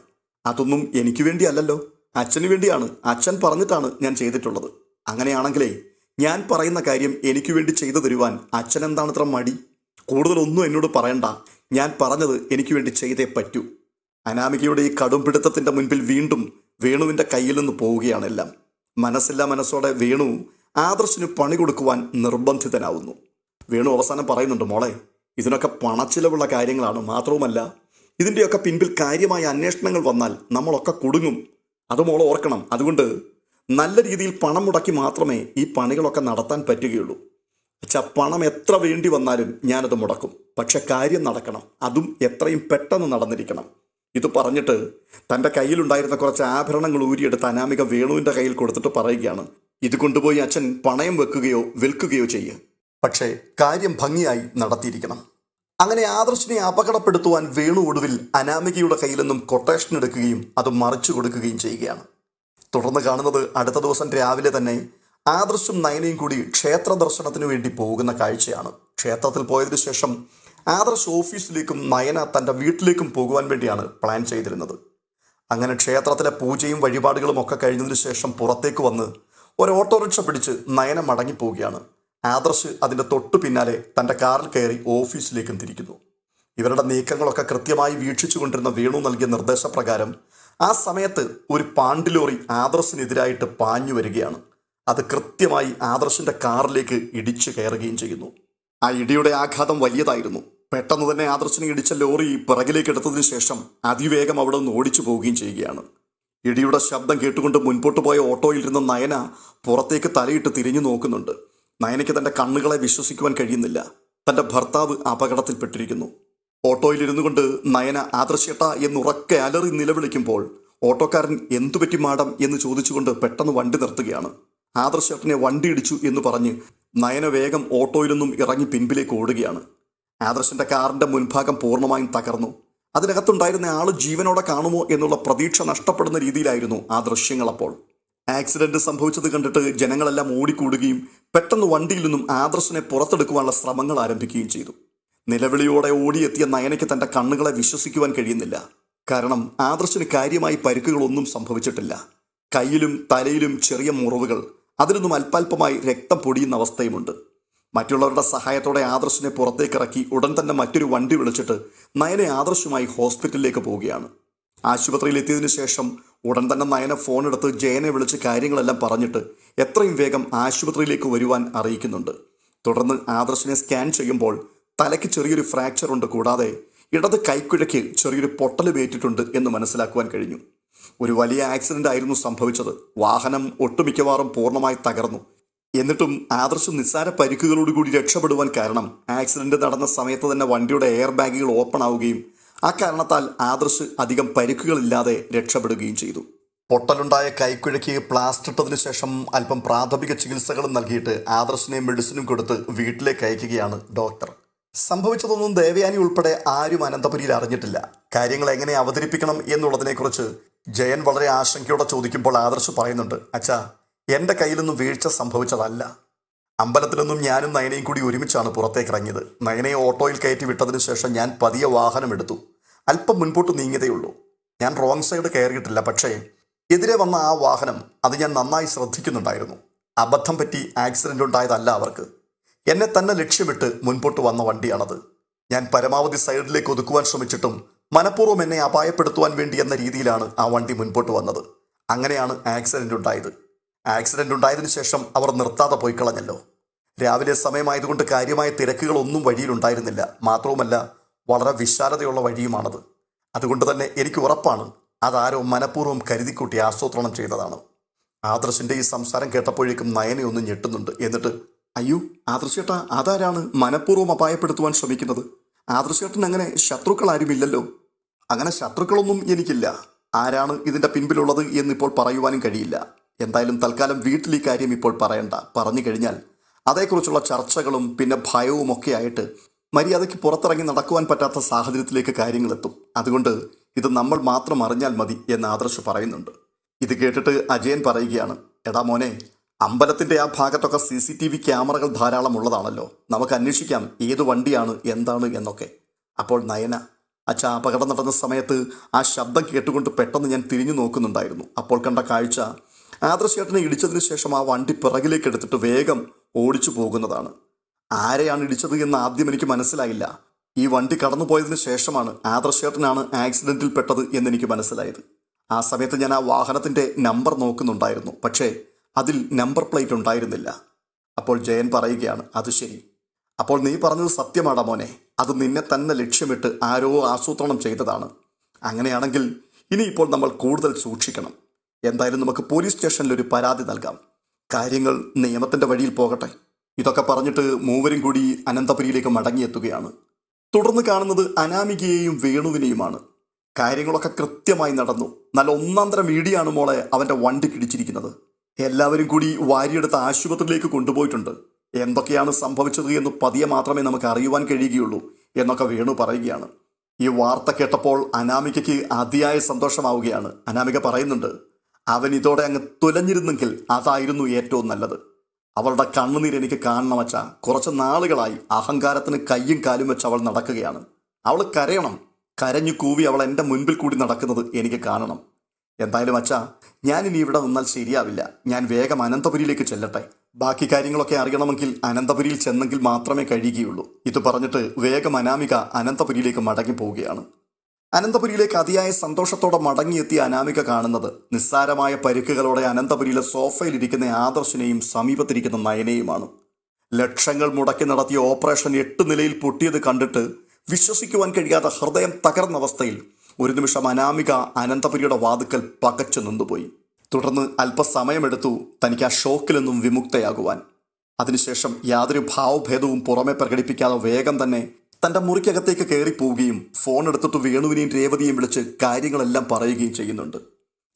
[SPEAKER 1] അതൊന്നും എനിക്ക് വേണ്ടിയല്ലല്ലോ, അച്ഛന് വേണ്ടിയാണ്. അച്ഛൻ പറഞ്ഞിട്ടാണ് ഞാൻ ചെയ്തിട്ടുള്ളത്. അങ്ങനെയാണെങ്കിലേ ഞാൻ പറയുന്ന കാര്യം എനിക്ക് വേണ്ടി ചെയ്തു തരുവാൻ അച്ഛൻ എന്താണ് ഇത്ര മടി? കൂടുതലൊന്നും എന്നോട് പറയണ്ട. ഞാൻ പറഞ്ഞത് എനിക്ക് വേണ്ടി ചെയ്തേ പറ്റൂ. അനാമികയുടെ ഈ കടുംപിടുത്തത്തിൻ്റെ മുൻപിൽ വീണ്ടും വേണുവിൻ്റെ കയ്യിൽ നിന്ന് പോവുകയാണെല്ലാം. മനസ്സില്ലാ മനസ്സോടെ വേണു ആദർശിന് പണി കൊടുക്കുവാൻ നിർബന്ധിതനാവുന്നു. വേണു അവസാനം പറയുന്നുണ്ട്, മോളെ, ഇതിനൊക്കെ പണച്ചിലവുള്ള കാര്യങ്ങളാണ്. മാത്രവുമല്ല ഇതിൻ്റെയൊക്കെ പിൻപിൽ കാര്യമായ അന്വേഷണങ്ങൾ വന്നാൽ നമ്മളൊക്കെ കുടുങ്ങും. അത് മോൾ ഓർക്കണം. അതുകൊണ്ട് നല്ല രീതിയിൽ പണം മുടക്കി മാത്രമേ ഈ പണികളൊക്കെ നടത്താൻ പറ്റുകയുള്ളൂ. അച്ഛാ, പണം എത്ര വേണ്ടി വന്നാലും ഞാനത് മുടക്കും. പക്ഷെ കാര്യം നടക്കണം. അതും എത്രയും പെട്ടെന്ന് നടന്നിരിക്കണം. ഇത് പറഞ്ഞിട്ട് തൻ്റെ കയ്യിലുണ്ടായിരുന്ന കുറച്ച് ആഭരണങ്ങൾ ഊരിയെടുത്ത് അനാമിക വേണുവിൻ്റെ കയ്യിൽ കൊടുത്തിട്ട് പറയുകയാണ്, ഇത് കൊണ്ടുപോയി അച്ഛൻ പണയം വെക്കുകയോ വിൽക്കുകയോ ചെയ്യുക. പക്ഷേ കാര്യം ഭംഗിയായി നടത്തിയിരിക്കണം. അങ്ങനെ ആദർശിനെ അപകടപ്പെടുത്തുവാൻ വേണു ഒടുവിൽ അനാമികയുടെ കയ്യിൽ നിന്നും കൊട്ടേഷൻ എടുക്കുകയും അത് മറിച്ചു കൊടുക്കുകയും ചെയ്യുകയാണ്. തുടർന്ന് കാണുന്നത് അടുത്ത ദിവസം രാവിലെ തന്നെ ആദർശും നയനയും കൂടി ക്ഷേത്ര ദർശനത്തിന് വേണ്ടി പോകുന്ന കാഴ്ചയാണ്. ക്ഷേത്രത്തിൽ പോയതിനു ശേഷം ആദർശ് ഓഫീസിലേക്കും നയന തൻ്റെ വീട്ടിലേക്കും പോകുവാൻ വേണ്ടിയാണ് പ്ലാൻ ചെയ്തിരുന്നത്. അങ്ങനെ ക്ഷേത്രത്തിലെ പൂജയും വഴിപാടുകളും ഒക്കെ കഴിഞ്ഞതിന് ശേഷം പുറത്തേക്ക് വന്ന് ഒരു ഓട്ടോറിക്ഷ പിടിച്ച് നയന മടങ്ങിപ്പോവുകയാണ്. ആദർശ് അതിൻ്റെ തൊട്ടു പിന്നാലെ തൻ്റെ കാറിൽ കയറി ഓഫീസിലേക്കും തിരിക്കുന്നു. ഇവരുടെ നീക്കങ്ങളൊക്കെ കൃത്യമായി വീക്ഷിച്ചു കൊണ്ടിരുന്ന വേണു നൽകിയ നിർദ്ദേശപ്രകാരം ആ സമയത്ത് ഒരു പാണ്ടിലോറി ആദർശിനെതിരായിട്ട് പാഞ്ഞു വരികയാണ്. അത് കൃത്യമായി ആദർശിൻ്റെ കാറിലേക്ക് ഇടിച്ചു കയറുകയും ചെയ്യുന്നു. ആ ഇടിയുടെ ആഘാതം വലിയതായിരുന്നു. പെട്ടെന്ന് തന്നെ ആദർശിനെ ഇടിച്ച ലോറി പിറകിലേക്ക് എടുത്തതിന് ശേഷം അതിവേഗം അവിടെ നിന്ന് ഓടിച്ചു പോവുകയും ചെയ്യുകയാണ്. ഇടിയുടെ ശബ്ദം കേട്ടുകൊണ്ട് മുൻപോട്ട് പോയ ഓട്ടോയിലിരുന്ന നയന പുറത്തേക്ക് തലയിട്ട് തിരിഞ്ഞു നോക്കുന്നുണ്ട്. നയനയ്ക്ക് തൻ്റെ കണ്ണുകളെ വിശ്വസിക്കുവാൻ കഴിയുന്നില്ല. തൻ്റെ ഭർത്താവ് അപകടത്തിൽപ്പെട്ടിരിക്കുന്നു. ഓട്ടോയിലിരുന്നു കൊണ്ട് നയന ആദർശേട്ട എന്നുറക്കെ അലറി നിലവിളിക്കുമ്പോൾ ഓട്ടോക്കാരൻ എന്തുപറ്റി മാഡം എന്ന് ചോദിച്ചുകൊണ്ട് പെട്ടെന്ന് വണ്ടി നിർത്തുകയാണ്. ആദർശേട്ടനെ വണ്ടി ഇടിച്ചു എന്ന് പറഞ്ഞ് നയന വേഗം ഓട്ടോയിൽ നിന്നും ഇറങ്ങി പിൻപിലേക്ക് ഓടുകയാണ്. ആദർശിൻ്റെ കാറിൻ്റെ മുൻഭാഗം പൂർണ്ണമായും തകർന്നു. അതിനകത്തുണ്ടായിരുന്ന ആൾ ജീവനോടെ കാണുമോ എന്നുള്ള പ്രതീക്ഷ നഷ്ടപ്പെടുന്ന രീതിയിലായിരുന്നു ആ ദൃശ്യങ്ങൾ. അപ്പോൾ ആക്സിഡന്റ് സംഭവിച്ചത് കണ്ടിട്ട് ജനങ്ങളെല്ലാം ഓടിക്കൂടുകയും പെട്ടെന്ന് വണ്ടിയിൽ നിന്നും ആദർശിനെ പുറത്തെടുക്കുവാനുള്ള ശ്രമങ്ങൾ ആരംഭിക്കുകയും ചെയ്തു. നിലവിളിയോടെ ഓടിയെത്തിയ നയനയ്ക്ക് തൻ്റെ കണ്ണുകളെ വിശ്വസിക്കുവാൻ കഴിയുന്നില്ല. കാരണം ആദർശിന് കാര്യമായി പരിക്കുകളൊന്നും സംഭവിച്ചിട്ടില്ല. കയ്യിലും തലയിലും ചെറിയ മുറിവുകൾ, അതിലൊന്നും അല്പാൽപമായി രക്തം പൊടിയുന്ന അവസ്ഥയുമുണ്ട്. മറ്റുള്ളവരുടെ സഹായത്തോടെ ആദർശിനെ പുറത്തേക്കിറക്കി ഉടൻ തന്നെ മറ്റൊരു വണ്ടി വിളിച്ചിട്ട് നയനെ ആദർശുമായി ഹോസ്പിറ്റലിലേക്ക് പോവുകയാണ്. ആശുപത്രിയിൽ എത്തിയതിനു ശേഷം ഉടൻ തന്നെ നയന ഫോൺ എടുത്ത് ജയനെ വിളിച്ച് കാര്യങ്ങളെല്ലാം പറഞ്ഞിട്ട് എത്രയും വേഗം ആശുപത്രിയിലേക്ക് വരുവാൻ അറിയിക്കുന്നുണ്ട്. തുടർന്ന് ആദർശിനെ സ്കാൻ ചെയ്യുമ്പോൾ തലയ്ക്ക് ചെറിയൊരു ഫ്രാക്ചർ ഉണ്ട്. കൂടാതെ ഇടത് കൈക്കുഴയ്ക്ക് ചെറിയൊരു പൊട്ടലുമേറ്റിട്ടുണ്ട് എന്ന് മനസ്സിലാക്കുവാൻ കഴിഞ്ഞു. ഒരു വലിയ ആക്സിഡന്റ് ആയിരുന്നു സംഭവിച്ചത്. വാഹനം ഒട്ടുമിക്കവാറും പൂർണ്ണമായി തകർന്നു. എന്നിട്ടും ആദർശ് നിസ്സാര പരിക്കുകളോടുകൂടി രക്ഷപ്പെടുവാൻ കാരണം ആക്സിഡന്റ് നടന്ന സമയത്ത് തന്നെ വണ്ടിയുടെ എയർ ബാഗുകൾ ഓപ്പൺ ആവുകയും ആ കാരണത്താൽ ആദർശ് അധികം പരിക്കുകളില്ലാതെ രക്ഷപ്പെടുകയും ചെയ്തു. പൊട്ടലുണ്ടായ കൈക്കുഴയ്ക്ക് പ്ലാസ്റ്റർ ഇട്ടതിനു ശേഷം അല്പം പ്രാഥമിക ചികിത്സകളും നൽകിയിട്ട് ആദർശിനെ മെഡിസിനും കൊടുത്ത് വീട്ടിലേക്ക് അയക്കുകയാണ് ഡോക്ടർ. സംഭവിച്ചതൊന്നും ദേവയാനി ഉൾപ്പെടെ ആരും അനന്തപുരിയിൽ അറിഞ്ഞിട്ടില്ല. കാര്യങ്ങൾ എങ്ങനെ അവതരിപ്പിക്കണം എന്നുള്ളതിനെക്കുറിച്ച് ജയൻ വളരെ ആശങ്കയോടെ ചോദിക്കുമ്പോൾ ആദർശ് പറയുന്നുണ്ട്, അച്ഛാ, എൻ്റെ കയ്യിലൊന്നും വീഴ്ച സംഭവിച്ചതല്ല. അമ്പലത്തിലൊന്നും ഞാനും നയനയും കൂടി ഒരുമിച്ചാണ് പുറത്തേക്ക് ഇറങ്ങിയത്. നയനയെ ഓട്ടോയിൽ കയറ്റി വിട്ടതിന് ശേഷം ഞാൻ പതിയെ വാഹനം എടുത്തു. അല്പം മുൻപോട്ട് നീങ്ങിയതേയുള്ളൂ. ഞാൻ റോങ് സൈഡ് കയറിയിട്ടില്ല. പക്ഷേ എതിരെ വന്ന ആ വാഹനം അത് ഞാൻ നന്നായി ശ്രദ്ധിക്കുന്നുണ്ടായിരുന്നു. അബദ്ധം പറ്റി ആക്സിഡൻ്റ് ഉണ്ടായതല്ല അവർക്ക്. എന്നെ തന്നെ ലക്ഷ്യമിട്ട് മുൻപോട്ട് വന്ന വണ്ടിയാണത്. ഞാൻ പരമാവധി സൈഡിലേക്ക് ഒതുക്കുവാൻ ശ്രമിച്ചിട്ടും മനഃപൂർവ്വം എന്നെ അപായപ്പെടുത്തുവാൻ വേണ്ടി എന്ന രീതിയിലാണ് ആ വണ്ടി മുൻപോട്ട് വന്നത്. അങ്ങനെയാണ് ആക്സിഡൻ്റ് ഉണ്ടായത്. ആക്സിഡൻ്റ് ഉണ്ടായതിനു ശേഷം അവർ നിർത്താതെ പോയി കളഞ്ഞല്ലോ. രാവിലെ സമയമായതുകൊണ്ട് കാര്യമായ തിരക്കുകളൊന്നും വഴിയിലുണ്ടായിരുന്നില്ല. മാത്രവുമല്ല വളരെ വിശാലതയുള്ള വഴിയുമാണത്. അതുകൊണ്ട് തന്നെ എനിക്ക് ഉറപ്പാണ് അതാരോ മനഃപൂർവ്വം കരുതിക്കൂട്ടി ആസൂത്രണം ചെയ്തതാണ്. ആദർശിൻ്റെ ഈ സംസാരം കേട്ടപ്പോഴേക്കും നയനയൊന്നും ഞെട്ടുന്നുണ്ട്. എന്നിട്ട്, അയ്യോ ആദർശേട്ടാ, അതാരാണ് മനഃപൂർവ്വം അപായപ്പെടുത്തുവാൻ ശ്രമിക്കുന്നത്? ആദർശേട്ടൻ അങ്ങനെ ശത്രുക്കൾ ആരുമില്ലല്ലോ. അങ്ങനെ ശത്രുക്കളൊന്നും എനിക്കില്ല. ആരാണ് ഇതിൻ്റെ പിൻപിലുള്ളത് എന്നിപ്പോൾ പറയുവാനും കഴിയില്ല. എന്തായാലും തൽക്കാലം വീട്ടിൽ ഈ കാര്യം ഇപ്പോൾ പറയണ്ട. പറഞ്ഞു കഴിഞ്ഞാൽ അതേക്കുറിച്ചുള്ള ചർച്ചകളും പിന്നെ ഭയവും ഒക്കെ ആയിട്ട് മര്യാദയ്ക്ക് പുറത്തിറങ്ങി നടക്കുവാൻ പറ്റാത്ത സാഹചര്യത്തിലേക്ക് കാര്യങ്ങളെത്തും. അതുകൊണ്ട് ഇത് നമ്മൾ മാത്രം അറിഞ്ഞാൽ മതി എന്ന് ആദർശ് പറയുന്നുണ്ട്. ഇത് കേട്ടിട്ട് അജയൻ പറയുകയാണ്, എടാ മോനെ, അമ്പലത്തിൻ്റെ ആ ഭാഗത്തൊക്കെ CCTV ക്യാമറകൾ ധാരാളം ഉള്ളതാണല്ലോ. നമുക്ക് അന്വേഷിക്കാം ഏത് വണ്ടിയാണ് എന്താണ് എന്നൊക്കെ. അപ്പോൾ നയന, അച്ഛാ, അപകടം നടന്ന സമയത്ത് ആ ശബ്ദം കേട്ടുകൊണ്ട് പെട്ടെന്ന് ഞാൻ തിരിഞ്ഞു നോക്കുന്നുണ്ടായിരുന്നു. അപ്പോൾ കണ്ട കാഴ്ച ആദർശേട്ടനെ ഇടിച്ചതിന് ശേഷം ആ വണ്ടി പിറകിലേക്ക് എടുത്തിട്ട് വേഗം ഓടിച്ചു പോകുന്നതാണ്. ആരെയാണ് ഇടിച്ചത് എന്ന് ആദ്യം എനിക്ക് മനസ്സിലായില്ല. ഈ വണ്ടി കടന്നുപോയതിന് ശേഷമാണ് ആദർശേട്ടനാണ് ആക്സിഡൻറ്റിൽ പെട്ടത് എന്നെനിക്ക് മനസ്സിലായത്. ആ സമയത്ത് ഞാൻ ആ വാഹനത്തിൻ്റെ നമ്പർ നോക്കുന്നുണ്ടായിരുന്നു. പക്ഷേ അതിൽ നമ്പർ പ്ലേറ്റ് ഉണ്ടായിരുന്നില്ല. അപ്പോൾ ജയൻ പറയുകയാണ്, അത് ശരി. അപ്പോൾ നീ പറഞ്ഞത് സത്യമാടാ മോനെ. അത് നിന്നെ തന്നെ ലക്ഷ്യമിട്ട് ആരോ ആസൂത്രണം ചെയ്തതാണ്. അങ്ങനെയാണെങ്കിൽ ഇനിയിപ്പോൾ നമ്മൾ കൂടുതൽ സൂക്ഷിക്കണം. എന്തായാലും നമുക്ക് പോലീസ് സ്റ്റേഷനിൽ ഒരു പരാതി നൽകാം. കാര്യങ്ങൾ നിയമത്തിൻ്റെ വഴിയിൽ പോകട്ടെ. ഇതൊക്കെ പറഞ്ഞിട്ട് മൂവരും കൂടി അനന്തപുരിയിലേക്ക് മടങ്ങിയെത്തുകയാണ്. തുടർന്ന് കാണുന്നത് അനാമികയെയും വേണുവിനെയുമാണ്. കാര്യങ്ങളൊക്കെ കൃത്യമായി നടന്നു. നല്ല ഒന്നാന്തരം ഇടിയാണ് മോളെ അവൻ്റെ വണ്ടി കിടിച്ചിരിക്കുന്നത്. എല്ലാവരും കൂടി വാരിയെടുത്ത് ആശുപത്രിയിലേക്ക് കൊണ്ടുപോയിട്ടുണ്ട്. എന്തൊക്കെയാണ് സംഭവിച്ചത് എന്ന് പതിയെ മാത്രമേ നമുക്ക് അറിയുവാൻ കഴിയുകയുള്ളൂ എന്നൊക്കെ വേണു പറയുകയാണ്. ഈ വാർത്ത കേട്ടപ്പോൾ അനാമികയ്ക്ക് അതിയായ സന്തോഷമാവുകയാണ്. അനാമിക പറയുന്നുണ്ട്, അവൻ ഇതോടെ അങ്ങ് തുലഞ്ഞിരുന്നെങ്കിൽ അതായിരുന്നു ഏറ്റവും നല്ലത്. അവളുടെ കണ്ണുനീര് എനിക്ക് കാണണം വച്ചാ. കുറച്ച് നാളുകളായി അഹങ്കാരത്തിന് കയ്യും കാലും വെച്ച് അവൾ നടക്കുകയാണ്. അവൾ കരയണം. കരഞ്ഞു കൂവി അവൾ എൻ്റെ മുൻപിൽ കൂടി നടക്കുന്നത് എനിക്ക് കാണണം. എന്തായാലും അച്ഛാ, ഞാനിനി ഇവിടെ നിന്നാൽ ശരിയാവില്ല. ഞാൻ വേഗം അനന്തപുരിയിലേക്ക് ചെല്ലട്ടെ. ബാക്കി കാര്യങ്ങളൊക്കെ അറിയണമെങ്കിൽ അനന്തപുരിയിൽ ചെന്നെങ്കിൽ മാത്രമേ കഴിയുകയുള്ളൂ. ഇത് പറഞ്ഞിട്ട് വേഗം അനാമിക അനന്തപുരിയിലേക്ക് മടങ്ങി പോവുകയാണ്. അനന്തപുരിയിലേക്ക് അതിയായ സന്തോഷത്തോടെ മടങ്ങിയെത്തിയ അനാമിക കാണുന്നത് നിസ്സാരമായ പരിക്കുകളോടെ അനന്തപുരിയിലെ സോഫയിലിരിക്കുന്ന ആദർശിനെയും സമീപത്തിരിക്കുന്ന നയനെയുമാണ്. ലക്ഷങ്ങൾ മുടക്കി നടത്തിയ ഓപ്പറേഷൻ 8 നിലയിൽ പൊട്ടിയത് കണ്ടിട്ട് വിശ്വസിക്കുവാൻ കഴിയാതെ ഹൃദയം തകർന്ന അവസ്ഥയിൽ ഒരു നിമിഷം അനാമിക അനന്തപുരിയുടെ വാതുക്കൽ പകച്ചു നിന്നുപോയി. തുടർന്ന് അല്പസമയമെടുത്തു തനിക്ക് ആ ഷോക്കിൽ നിന്നും വിമുക്തയാകുവാൻ. അതിനുശേഷം യാതൊരു ഭാവഭേദവും പുറമെ പ്രകടിപ്പിക്കാതെ വേഗം തന്നെ തൻ്റെ മുറിക്കകത്തേക്ക് കയറിപ്പോവുകയും ഫോൺ എടുത്തിട്ട് വേണുവിനെയും രേവതിയെയും വിളിച്ച് കാര്യങ്ങളെല്ലാം പറയുകയും ചെയ്യുന്നുണ്ട്.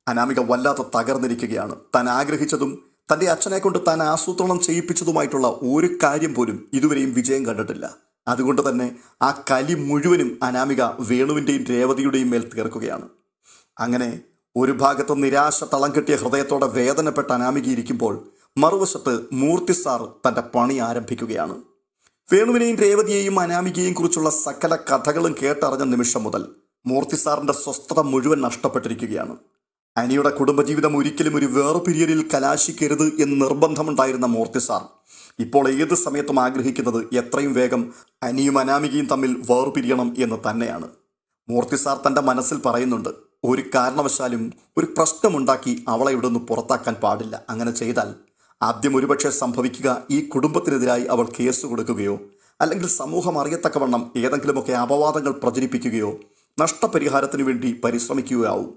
[SPEAKER 1] അനാമിക വല്ലാതെ തകർന്നിരിക്കുകയാണ്. താൻ ആഗ്രഹിച്ചതും തൻ്റെ അച്ഛനെ കൊണ്ട് താൻ ആസൂത്രണം ചെയ്യിപ്പിച്ചതുമായിട്ടുള്ള ഒരു കാര്യം പോലും ഇതുവരെയും വിജയം കണ്ടിട്ടില്ല. അതുകൊണ്ട് തന്നെ ആ കലി മുഴുവനും അനാമിക വേണുവിൻ്റെയും രേവതിയുടെയും മേൽ തീർക്കുകയാണ്. അങ്ങനെ ഒരു ഭാഗത്ത് നിരാശ തളം കെട്ടിയ ഹൃദയത്തോടെ വേദനപ്പെട്ട അനാമിക ഇരിക്കുമ്പോൾ മറുവശത്ത് മൂർത്തി സാർ തൻ്റെ പണി ആരംഭിക്കുകയാണ്. വേണുവിനെയും രേവതിയെയും അനാമികയെയും കുറിച്ചുള്ള സകല കഥകളും കേട്ടറിഞ്ഞ നിമിഷം മുതൽ മൂർത്തി സാറിൻ്റെ സ്വസ്ഥത മുഴുവൻ നഷ്ടപ്പെട്ടിരിക്കുകയാണ്. അനിയുടെ കുടുംബജീവിതം ഒരിക്കലും ഒരു വേർപിരിയലിൽ കലാശിക്കരുത് എന്ന് നിർബന്ധമുണ്ടായിരുന്ന മൂർത്തി സാർ ഇപ്പോൾ ഏത് സമയത്തും ആഗ്രഹിക്കുന്നത് എത്രയും വേഗം അനിയും അനാമികയും തമ്മിൽ വേർപിരിയണം എന്ന് തന്നെയാണ്. മൂർത്തി സാർ തൻ്റെ മനസ്സിൽ പറയുന്നുണ്ട്, ഒരു കാരണവശാലും ഒരു പ്രശ്നമുണ്ടാക്കി അവളെ ഇവിടെ നിന്ന് പുറത്താക്കാൻ പാടില്ല. അങ്ങനെ ചെയ്താൽ ആദ്യം ഒരുപക്ഷെ സംഭവിക്കുക ഈ കുടുംബത്തിനെതിരായി അവൾ കേസ് കൊടുക്കുകയോ അല്ലെങ്കിൽ സമൂഹം അറിയത്തക്കവണ്ണം ഏതെങ്കിലുമൊക്കെ അപവാദങ്ങൾ പ്രചരിപ്പിക്കുകയോ നഷ്ടപരിഹാരത്തിന് വേണ്ടി പരിശ്രമിക്കുകയോ ആവും.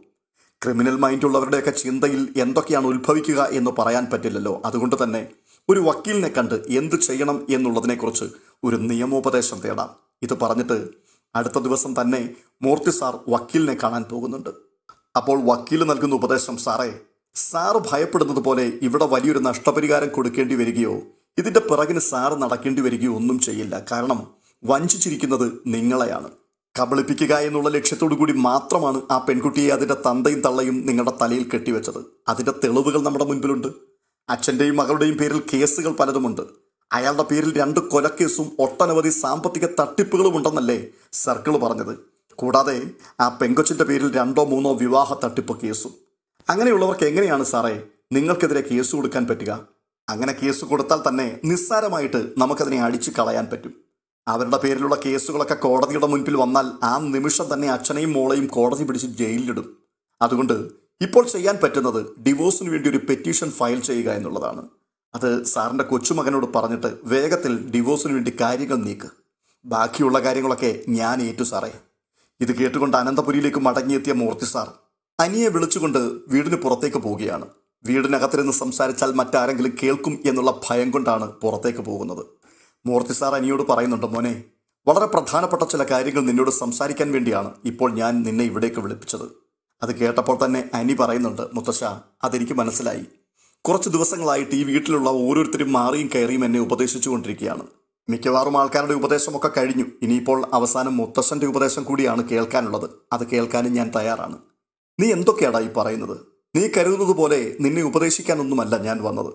[SPEAKER 1] ക്രിമിനൽ മൈൻഡുള്ളവരുടെയൊക്കെ ചിന്തയിൽ എന്തൊക്കെയാണ് ഉത്ഭവിക്കുക എന്ന് പറയാൻ പറ്റില്ലല്ലോ. അതുകൊണ്ട് തന്നെ ഒരു വക്കീലിനെ കണ്ട് എന്ത് ചെയ്യണം എന്നുള്ളതിനെക്കുറിച്ച് ഒരു നിയമോപദേശം തേടാം. ഇത് പറഞ്ഞിട്ട് അടുത്ത ദിവസം തന്നെ മൂർത്തി സാർ വക്കീലിനെ കാണാൻ പോകുന്നുണ്ട്. അപ്പോൾ വക്കീൽ നൽകുന്ന ഉപദേശം, സാറ് ഭയപ്പെടുന്നത് പോലെ ഇവിടെ വലിയൊരു നഷ്ടപരിഹാരം കൊടുക്കേണ്ടി വരികയോ ഇതിൻ്റെ പിറകിന് സാറ് നടക്കേണ്ടി വരികയോ ഒന്നും ചെയ്യില്ല. കാരണം വഞ്ചിച്ചിരിക്കുന്നത് നിങ്ങളെയാണ്. കബളിപ്പിക്കുക എന്നുള്ള ലക്ഷ്യത്തോടു കൂടി മാത്രമാണ് ആ പെൺകുട്ടിയെ അതിൻ്റെ തന്തയും തള്ളയും നിങ്ങളുടെ തലയിൽ കെട്ടിവെച്ചത്. അതിൻ്റെ തെളിവുകൾ നമ്മുടെ മുൻപിലുണ്ട്. അച്ഛൻ്റെയും മകളുടെയും പേരിൽ കേസുകൾ പലതുമുണ്ട്. അയാളുടെ പേരിൽ 2 കൊലക്കേസും ഒട്ടനവധി സാമ്പത്തിക തട്ടിപ്പുകളും ഉണ്ടെന്നല്ലേ സർക്കിൾ പറഞ്ഞത്. കൂടാതെ ആ പെങ്കൊച്ചിൻ്റെ പേരിൽ 2-3 വിവാഹ തട്ടിപ്പ് കേസും. അങ്ങനെയുള്ളവർക്ക് എങ്ങനെയാണ് സാറേ നിങ്ങൾക്കെതിരെ കേസ് കൊടുക്കാൻ പറ്റുക? അങ്ങനെ കേസ് കൊടുത്താൽ തന്നെ നിസ്സാരമായിട്ട് നമുക്കതിനെ അടിച്ചു കളയാൻ പറ്റും. അവരുടെ പേരിലുള്ള കേസുകളൊക്കെ കോടതിയുടെ മുൻപിൽ വന്നാൽ ആ നിമിഷം തന്നെ അച്ഛനെയും മോളെയും കോടതി പിടിച്ച് ജയിലിലിടും. അതുകൊണ്ട് ഇപ്പോൾ ചെയ്യാൻ പറ്റുന്നത് ഡിവോഴ്സിന് വേണ്ടി ഒരു പെറ്റീഷൻ ഫയൽ ചെയ്യുക എന്നുള്ളതാണ്. അത് സാറിൻ്റെ കൊച്ചുമകനോട് പറഞ്ഞിട്ട് വേഗത്തിൽ ഡിവോഴ്സിന് വേണ്ടി കാര്യങ്ങൾ നീക്ക്. ബാക്കിയുള്ള കാര്യങ്ങളൊക്കെ ഞാൻ ഏറ്റു സാറേ. ഇത് കേട്ടുകൊണ്ട് അനന്തപുരിയിലേക്ക് മടങ്ങിയെത്തിയ മൂർത്തി സാർ അനിയെ വിളിച്ചുകൊണ്ട് വീടിന് പുറത്തേക്ക് പോവുകയാണ്. വീടിനകത്തിരുന്ന് സംസാരിച്ചാൽ മറ്റാരെങ്കിലും കേൾക്കും എന്നുള്ള ഭയം കൊണ്ടാണ് പുറത്തേക്ക് പോകുന്നത്. മൂർത്തി സാർ അനിയോട് പറയുന്നുണ്ട്, മോനെ, വളരെ പ്രധാനപ്പെട്ട ചില കാര്യങ്ങൾ നിന്നോട് സംസാരിക്കാൻ വേണ്ടിയാണ് ഇപ്പോൾ ഞാൻ നിന്നെ ഇവിടേക്ക് വിളിപ്പിച്ചത്. അത് കേട്ടപ്പോൾ തന്നെ അനി പറയുന്നുണ്ട്, മുത്തശ്ശ, അതെനിക്ക് മനസ്സിലായി. കുറച്ച് ദിവസങ്ങളായിട്ട് ഈ വീട്ടിലുള്ള ഓരോരുത്തരും മാറിയും കയറിയും എന്നെ ഉപദേശിച്ചു കൊണ്ടിരിക്കുകയാണ്. മിക്കവാറും ആൾക്കാരുടെ ഉപദേശമൊക്കെ കഴിഞ്ഞു. ഇനിയിപ്പോൾ അവസാനം മുത്തശ്ശൻ്റെ ഉപദേശം കൂടിയാണ് കേൾക്കാനുള്ളത്. അത് കേൾക്കാനും ഞാൻ തയ്യാറാണ്. നീ എന്തൊക്കെയാടാ ഈ പറയുന്നത്? നീ കരുതുന്നത് പോലെ നിന്നെ ഉപദേശിക്കാനൊന്നുമല്ല ഞാൻ വന്നത്.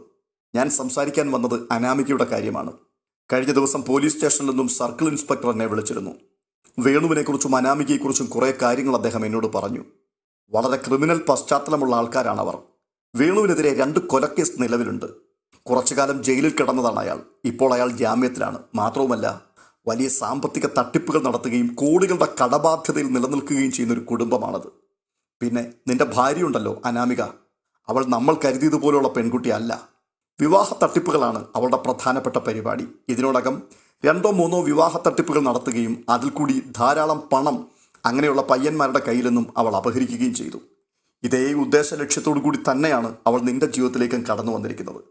[SPEAKER 1] ഞാൻ സംസാരിക്കാൻ വന്നത് അനാമികയുടെ കാര്യമാണ്. കഴിഞ്ഞ ദിവസം പോലീസ് സ്റ്റേഷനിൽ നിന്നും സർക്കിൾ ഇൻസ്പെക്ടർ എന്നെ വിളിച്ചിരുന്നു. വേണുവിനെക്കുറിച്ചും അനാമികയെക്കുറിച്ചും കുറേ കാര്യങ്ങൾ അദ്ദേഹം എന്നോട് പറഞ്ഞു. വളരെ ക്രിമിനൽ പശ്ചാത്തലമുള്ള ആൾക്കാരാണവർ. വേണുവിനെതിരെ 2 കൊലക്കേസ് നിലവിലുണ്ട്. കുറച്ചു കാലം ജയിലിൽ കിടന്നതാണ് അയാൾ. ഇപ്പോൾ അയാൾ ജാമ്യത്തിലാണ്. മാത്രവുമല്ല, വലിയ സാമ്പത്തിക തട്ടിപ്പുകൾ നടത്തുകയും കോടികളുടെ കടബാധ്യതയിൽ നിലനിൽക്കുകയും ചെയ്യുന്ന ഒരു കുടുംബമാണത്. പിന്നെ നിന്റെ ഭാര്യയുണ്ടല്ലോ അനാമിക, അവൾ നമ്മൾ കരുതിയതുപോലുള്ള പെൺകുട്ടിയല്ല. വിവാഹ തട്ടിപ്പുകളാണ് അവളുടെ പ്രധാനപ്പെട്ട പരിപാടി. ഇതിനോടകം 2-3 വിവാഹ തട്ടിപ്പുകൾ നടത്തുകയും അതിൽ കൂടി ധാരാളം പണം അങ്ങനെയുള്ള പയ്യന്മാരുടെ കയ്യിൽ നിന്നും അവൾ അപഹരിക്കുകയും ചെയ്തു. ഇതേ ഉദ്ദേശ ലക്ഷ്യത്തോടു കൂടി തന്നെയാണ് അവൾ നിന്റെ ജീവിതത്തിലേക്കും കടന്നു വന്നിരിക്കുന്നത്.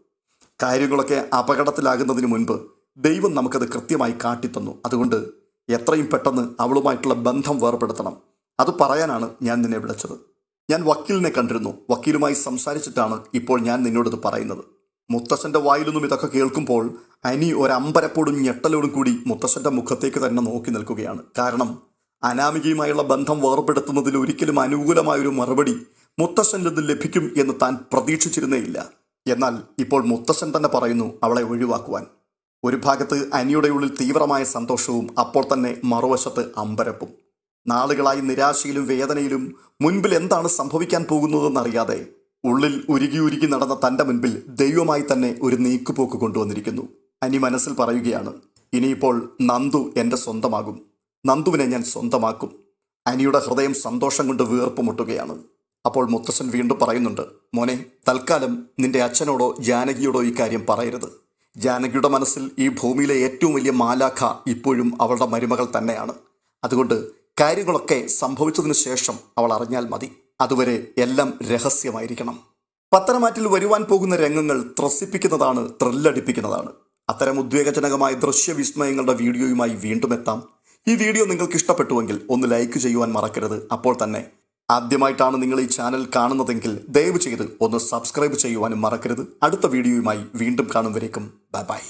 [SPEAKER 1] കാര്യങ്ങളൊക്കെ അപകടത്തിലാകുന്നതിന് മുൻപ് ദൈവം നമുക്കത് കൃത്യമായി കാട്ടിത്തന്നു. അതുകൊണ്ട് എത്രയും പെട്ടെന്ന് അവളുമായിട്ടുള്ള ബന്ധം വേർപെടുത്തണം. അത് പറയാനാണ് ഞാൻ നിന്നെ വിളിച്ചത്. ഞാൻ വക്കീലിനെ കണ്ടിരുന്നു. വക്കീലുമായി സംസാരിച്ചിട്ടാണ് ഇപ്പോൾ ഞാൻ നിന്നോടിത് പറയുന്നത്. മുത്തശ്ശൻ്റെ വായിലൊന്നും ഇതൊക്കെ കേൾക്കുമ്പോൾ അനി ഒരമ്പരപ്പോടും ഞെട്ടലോടും കൂടി മുത്തശ്ശൻ്റെ മുഖത്തേക്ക് തന്നെ നോക്കി നിൽക്കുകയാണ്. കാരണം അനാമികയുമായുള്ള ബന്ധം വേർപെടുത്തുന്നതിൽ ഒരിക്കലും അനുകൂലമായൊരു മറുപടി മുത്തശ്ശൻ്റെ നിന്ന് ലഭിക്കും എന്ന് താൻ പ്രതീക്ഷിച്ചിരുന്നേയില്ല. എന്നാൽ ഇപ്പോൾ മുത്തശ്ശൻ തന്നെ പറയുന്നു അവളെ ഒഴിവാക്കുവാൻ. ഒരു ഭാഗത്ത് അനിയുടെ ഉള്ളിൽ തീവ്രമായ സന്തോഷവും അപ്പോൾ തന്നെ മറുവശത്ത് അമ്പരപ്പും. നാളുകളായി നിരാശയിലും വേദനയിലും മുൻപിൽ എന്താണ് സംഭവിക്കാൻ പോകുന്നതെന്നറിയാതെ ഉള്ളിൽ ഉരുകി നടന്ന തൻ്റെ മുൻപിൽ ദൈവമായി തന്നെ ഒരു നീക്കുപോക്ക് കൊണ്ടുവന്നിരിക്കുന്നു. അനി മനസ്സിൽ പറയുകയാണ്, ഇനിയിപ്പോൾ നന്ദു എൻ്റെ സ്വന്തമാകും, നന്ദുവിനെ ഞാൻ സ്വന്തമാക്കും. അനിയുടെ ഹൃദയം സന്തോഷം കൊണ്ട് വീർപ്പ് മുട്ടുകയാണ്. അപ്പോൾ മുത്തശ്ശൻ വീണ്ടും പറയുന്നുണ്ട്, മോനെ, തൽക്കാലം നിന്റെ അച്ഛനോടോ ജാനകിയോടോ ഈ കാര്യം പറയരുത്. ജാനകിയുടെ മനസ്സിൽ ഈ ഭൂമിയിലെ ഏറ്റവും വലിയ മാലാഖ ഇപ്പോഴും അവളുടെ മരുമകൾ തന്നെയാണ്. അതുകൊണ്ട് കാര്യങ്ങളൊക്കെ സംഭവിച്ചതിനു ശേഷം അവൾ അറിഞ്ഞാൽ മതി. അതുവരെ എല്ലാം രഹസ്യമായിരിക്കണം. പത്തനമാറ്റിൽ വരുവാൻ പോകുന്ന രംഗങ്ങൾ ത്രസിപ്പിക്കുന്നതാണ്, ത്രില്ലടിപ്പിക്കുന്നതാണ്. അത്തരം ഉദ്വേഗജനകമായ ദൃശ്യവിസ്മയങ്ങളുടെ വീഡിയോയുമായി വീണ്ടും എത്താം. ഈ വീഡിയോ നിങ്ങൾക്ക് ഇഷ്ടപ്പെട്ടുവെങ്കിൽ ഒന്ന് ലൈക്ക് ചെയ്യുവാൻ മറക്കരുത്. അപ്പോൾ തന്നെ ആദ്യമായിട്ടാണ് നിങ്ങൾ ഈ ചാനൽ കാണുന്നതെങ്കിൽ ദയവ് ചെയ്ത് ഒന്ന് സബ്സ്ക്രൈബ് ചെയ്യുവാനും മറക്കരുത്. അടുത്ത വീഡിയോയുമായി വീണ്ടും കാണും വരേക്കും ബൈ ബൈ.